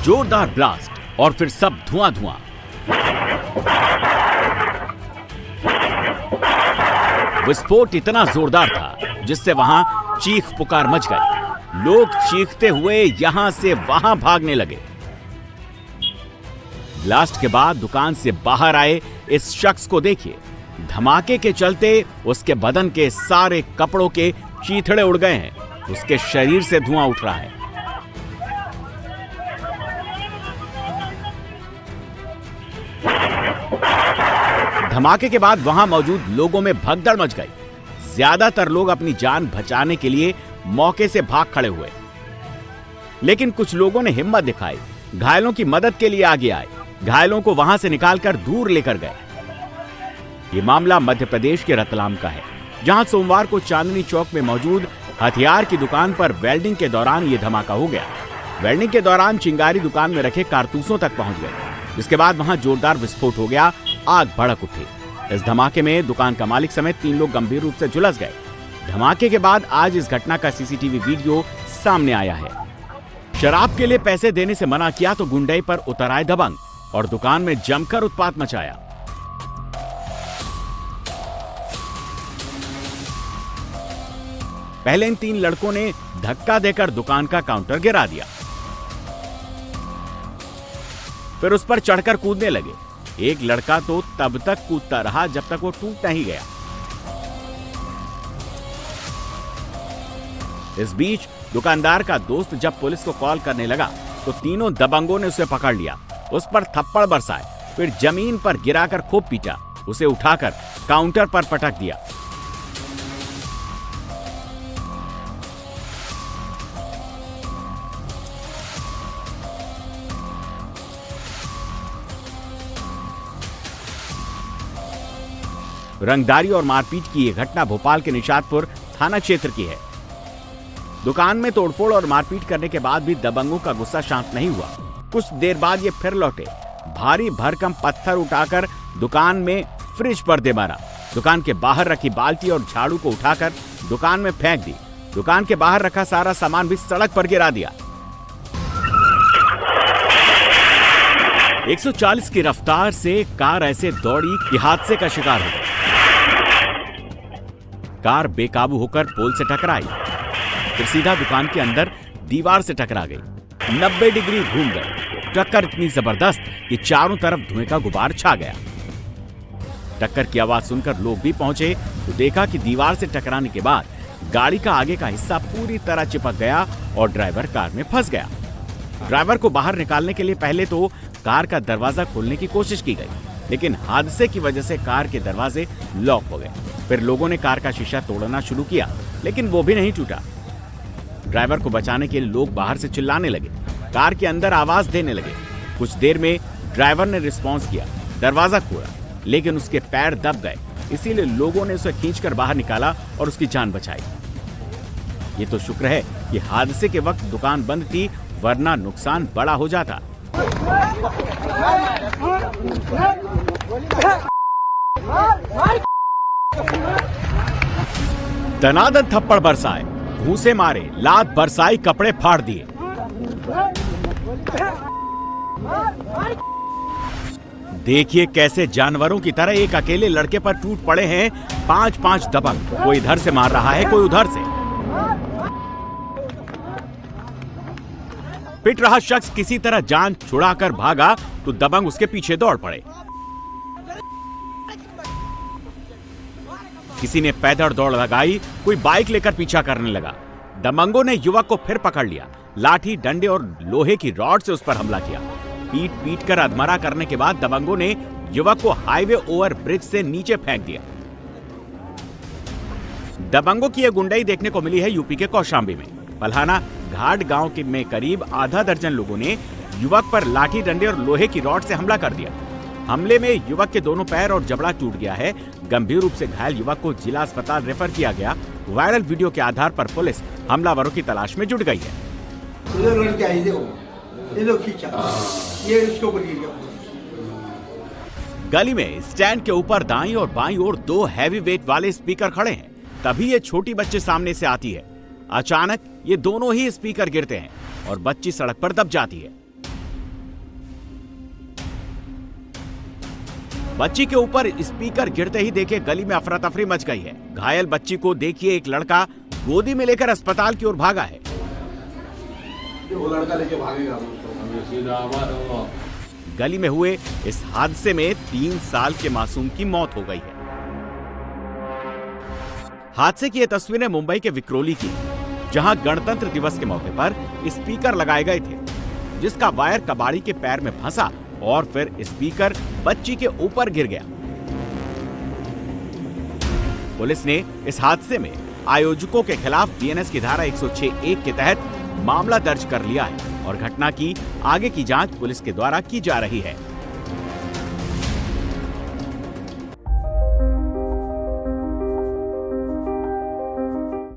जोरदार ब्लास्ट और फिर सब धुआं धुआं। विस्फोट इतना जोरदार था जिससे वहां चीख पुकार मच गई। लोग चीखते हुए यहां से वहां भागने लगे। ब्लास्ट के बाद दुकान से बाहर आए इस शख्स को देखिए। धमाके के चलते उसके बदन के सारे कपड़ों के चीथड़े उड़ गए हैं। उसके शरीर से धुआं उठ रहा है। धमाके के बाद वहां मौजूद लोगों में भगदड़ मच गई। ज्यादातर लोग अपनी जान बचाने के लिए मौके से भाग खड़े हुए, लेकिन कुछ लोगों ने हिम्मत दिखाई, घायलों की मदद के लिए आगे आए, घायलों को वहां से निकालकर दूर लेकर गए। ये मामला मध्य प्रदेश के रतलाम का है, जहां सोमवार को चांदनी चौक में मौजूद हथियार की दुकान पर वेल्डिंग के दौरान यह धमाका हो गया। वेल्डिंग के दौरान चिंगारी दुकान में रखे कारतूसों तक पहुंच गए, जिसके बाद वहां जोरदार विस्फोट हो गया, आग भड़क उठी। इस धमाके में दुकान का मालिक समेत 3 लोग गंभीर रूप से झुलस गए। धमाके के बाद आज इस घटना का सीसीटीवी वीडियो सामने आया है। शराब के लिए पैसे देने से मना किया तो गुंडई पर उतर आए दबंग और दुकान में जमकर उत्पात मचाया। पहले इन 3 लड़कों ने धक्का देकर दुकान का काउंटर गिरा दिया, फिर उस पर चढ़कर कूदने लगे। एक लड़का तो तब तक कूदता रहा जब तक वो टूट नहीं गया। इस बीच दुकानदार का दोस्त जब पुलिस को कॉल करने लगा तो तीनों दबंगों ने उसे पकड़ लिया, उस पर थप्पड़ बरसाए, फिर जमीन पर गिराकर खूब पीटा, उसे उठाकर काउंटर पर पटक दिया। रंगदारी और मारपीट की यह घटना भोपाल के निशातपुर थाना क्षेत्र की है। दुकान में तोड़फोड़ और मारपीट करने के बाद भी दबंगों का गुस्सा शांत नहीं हुआ। कुछ देर बाद ये फिर लौटे, भारी भरकम पत्थर उठाकर दुकान में फ्रिज पर दे मारा। दुकान के बाहर रखी बाल्टी और झाड़ू को उठाकर दुकान में फेंक दी। दुकान के बाहर रखा सारा सामान भी सड़क पर गिरा दिया। 140 की रफ्तार से कार ऐसे दौड़ी कि हादसे का शिकार हो गई। कार बेकाबू होकर पोल से टकराई, फिर सीधा दुकान के अंदर दीवार से टकरा गई। 90 डिग्री घूम गई। टक्कर इतनी जबरदस्त कि चारों तरफ धुएं का गुबार छा गया। टक्कर की आवाज सुनकर लोग भी पहुंचे तो देखा कि दीवार से टकराने के बाद गाड़ी का आगे का हिस्सा पूरी तरह चिपक गया और ड्राइवर कार में फंस गया। ड्राइवर को बाहर निकालने के लिए पहले तो कार का दरवाजा खोलने की कोशिश की गई, लेकिन हादसे की वजह से कार के दरवाजे लॉक हो गए। फिर लोगों ने कार का शीशा तोड़ना शुरू किया, लेकिन वो भी नहीं टूटा। ड्राइवर को बचाने के लिए लोग बाहर से चिल्लाने लगे, कार के अंदर आवाज देने लगे। कुछ देर में ड्राइवर ने रिस्पॉन्स किया, दरवाजा खोला, लेकिन उसके पैर दब गए। इसीलिए लोगों ने उसे खींचकर बाहर निकाला और उसकी जान बचाई। ये तो शुक्र है कि हादसे के वक्त दुकान बंद थी, वरना नुकसान बड़ा हो जाता। दनादन थप्पड़ बरसाए, घूंसे मारे, लात बरसाई, कपड़े फाड़ दिए। देखिए कैसे जानवरों की तरह एक अकेले लड़के पर टूट पड़े हैं 5-5 दबंग। कोई इधर से मार रहा है, कोई उधर से। पिट रहा शख्स किसी तरह जान छुड़ाकर भागा तो दबंग उसके पीछे दौड़ पड़े। किसी ने पैदल दौड़ लगाई, कोई बाइक लेकर पीछा करने लगा। दबंगों ने युवक को फिर पकड़ लिया, लाठी, डंडे और लोहे की रॉड से उस पर हमला किया। पीट पीट कर अधमरा करने के बाद दबंगों ने युवक को हाईवे ओवर ब्रिज से नीचे फेंक दिया। दबंगों की यह गुंडाई देखने को मिली है यूपी के कौशाम्बी में। पल्हाना घाट गांव के में करीब आधा दर्जन लोगों ने युवक पर लाठी, डंडे और लोहे की रॉड से हमला कर दिया। हमले में युवक के दोनों पैर और जबड़ा टूट गया है। गंभीर रूप से घायल युवक को जिला अस्पताल रेफर किया गया। वायरल वीडियो के आधार पर पुलिस हमलावरों की तलाश में जुट गई है। गली में स्टैंड के ऊपर दाईं और बाईं ओर 2 हैवी वेट वाले स्पीकर खड़े हैं। तभी ये छोटी बच्ची सामने से आती है। अचानक ये दोनों ही स्पीकर गिरते हैं और बच्ची सड़क पर दब जाती है। बच्ची के ऊपर स्पीकर गिरते ही देखे गली में अफरा तफरी मच गई है। घायल बच्ची को देखिए एक लड़का गोदी में लेकर अस्पताल की ओर भागा है। वो लड़का लेके भागेगा। गली में हुए इस हादसे में 3 साल के मासूम की मौत हो गई है। हादसे की ये तस्वीरें मुंबई के विक्रोली की, जहां गणतंत्र दिवस के मौके पर स्पीकर लगाए गए थे, जिसका वायर कबाड़ी के पैर में फंसा और फिर स्पीकर बच्ची के ऊपर गिर गया। पुलिस ने इस हादसे में आयोजकों के खिलाफ बीएनएस की धारा 106(1) के तहत मामला दर्ज कर लिया है और घटना की आगे की जांच पुलिस के द्वारा की जा रही है।